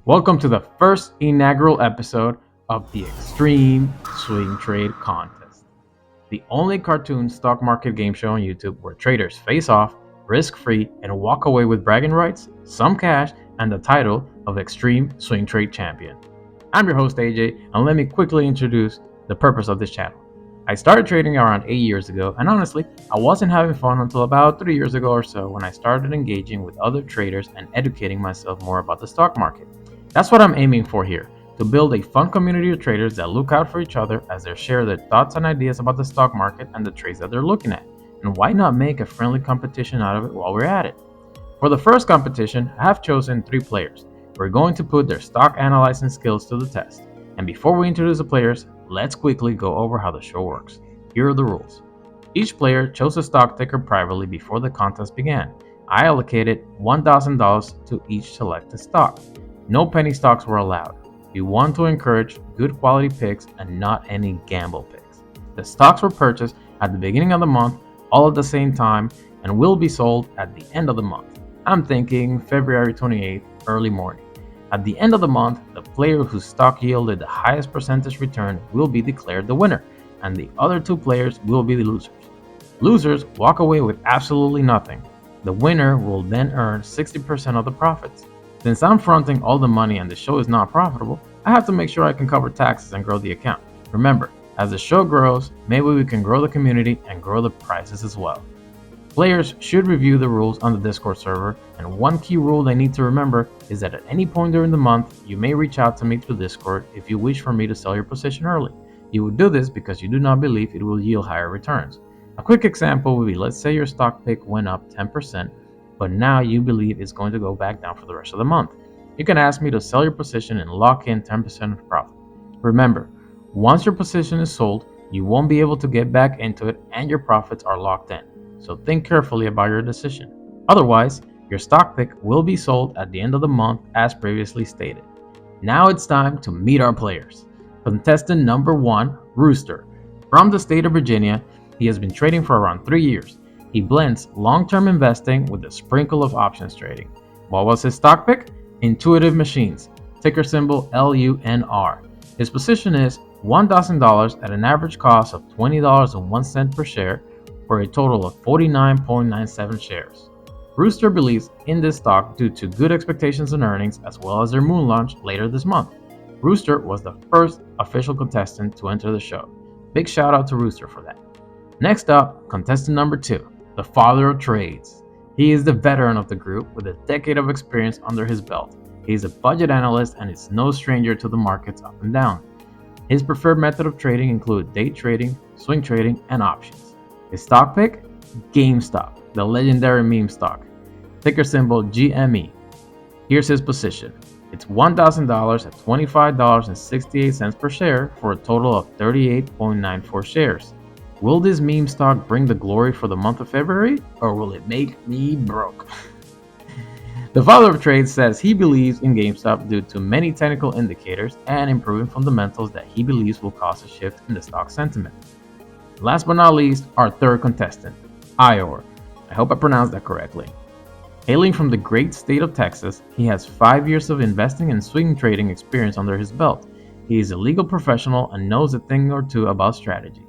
Welcome to the first inaugural episode of the Xtreme Swing Trade Contest, the only cartoon stock market game show on YouTube where traders face off, risk-free, and walk away with bragging rights, some cash, and the title of Xtreme Swing Trade Champion. I'm your host AJ, and let me quickly introduce the purpose of this channel. I started trading around 8 years ago, and honestly, I wasn't having fun until about 3 years ago or so when I started engaging with other traders and educating myself more about the stock market. That's what I'm aiming for here, to build a fun community of traders that look out for each other as they share their thoughts and ideas about the stock market and the trades that they're looking at. And why not make a friendly competition out of it while we're at it? For the first competition, I have chosen 3 players. We're going to put their stock analyzing skills to the test. And before we introduce the players, let's quickly go over how the show works. Here are the rules. Each player chose a stock ticker privately before the contest began. I allocated $1,000 to each selected stock. No penny stocks were allowed. We want to encourage good quality picks and not any gamble picks. The stocks were purchased at the beginning of the month, all at the same time, and will be sold at the end of the month. I'm thinking February 28th, early morning. At the end of the month, the player whose stock yielded the highest percentage return will be declared the winner, and the other 2 players will be the losers. Losers walk away with absolutely nothing. The winner will then earn 60% of the profits. Since I'm fronting all the money and the show is not profitable, I have to make sure I can cover taxes and grow the account. Remember, as the show grows, maybe we can grow the community and grow the prizes as well. Players should review the rules on the Discord server, and one key rule they need to remember is that at any point during the month, you may reach out to me through Discord if you wish for me to sell your position early. You would do this because you do not believe it will yield higher returns. A quick example would be, let's say your stock pick went up 10%, but now you believe it's going to go back down for the rest of the month. You can ask me to sell your position and lock in 10% of profit. Remember, once your position is sold, you won't be able to get back into it and your profits are locked in. So think carefully about your decision. Otherwise, your stock pick will be sold at the end of the month as previously stated. Now it's time to meet our players. Contestant number 1, Rooster. From the state of Virginia, he has been trading for around 3 years. He blends long-term investing with a sprinkle of options trading. What was his stock pick? Intuitive Machines, ticker symbol LUNR. His position is $1,000 at an average cost of $20.01 per share for a total of 49.97 shares. Rooster believes in this stock due to good expectations and earnings as well as their moon launch later this month. Rooster was the first official contestant to enter the show. Big shout out to Rooster for that. Next up, contestant number 2. The father of trades. He is the veteran of the group with a decade of experience under his belt. He is a budget analyst and is no stranger to the markets up and down. His preferred method of trading include day trading, swing trading, and options. His stock pick? GameStop, the legendary meme stock. Ticker symbol GME. Here's his position. It's $1,000 at $25.68 per share for a total of 38.94 shares. Will this meme stock bring the glory for the month of February, or will it make me broke? The father of trades says he believes in GameStop due to many technical indicators and improving fundamentals that he believes will cause a shift in the stock sentiment. Last but not least, our third contestant, Ior. I hope I pronounced that correctly. Hailing from the great state of Texas, he has 5 years of investing and swing trading experience under his belt. He is a legal professional and knows a thing or two about strategy.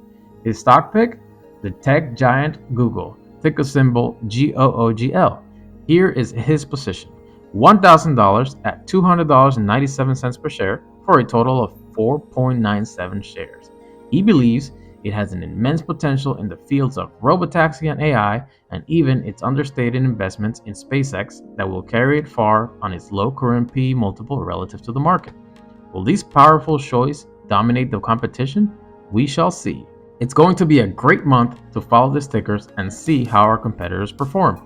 His stock pick? The tech giant Google, ticker symbol GOOGL. Here is his position. $1,000 at $200.97 per share for a total of 4.97 shares. He believes it has an immense potential in the fields of robotaxi and AI, and even its understated investments in SpaceX that will carry it far on its low current PE multiple relative to the market. Will these powerful choices dominate the competition? We shall see. It's going to be a great month to follow the stickers and see how our competitors perform.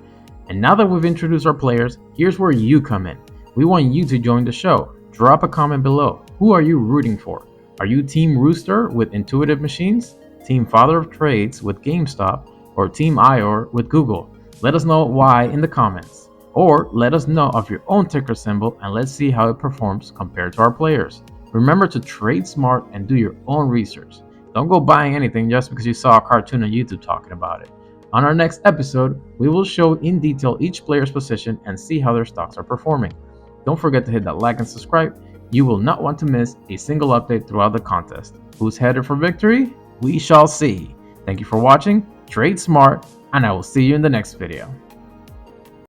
And now that we've introduced our players, here's where you come in. We want you to join the show. Drop a comment below. Who are you rooting for? Are you Team Rooster with Intuitive Machines, Team Father of Trades with GameStop, or Team Ior with Google? Let us know why in the comments. Or let us know of your own ticker symbol and let's see how it performs compared to our players. Remember to trade smart and do your own research. Don't go buying anything just because you saw a cartoon on YouTube talking about it. On our next episode, we will show in detail each player's position and see how their stocks are performing. Don't forget to hit that like and subscribe. You will not want to miss a single update throughout the contest. Who's headed for victory? We shall see. Thank you for watching. Trade smart, and I will see you in the next video.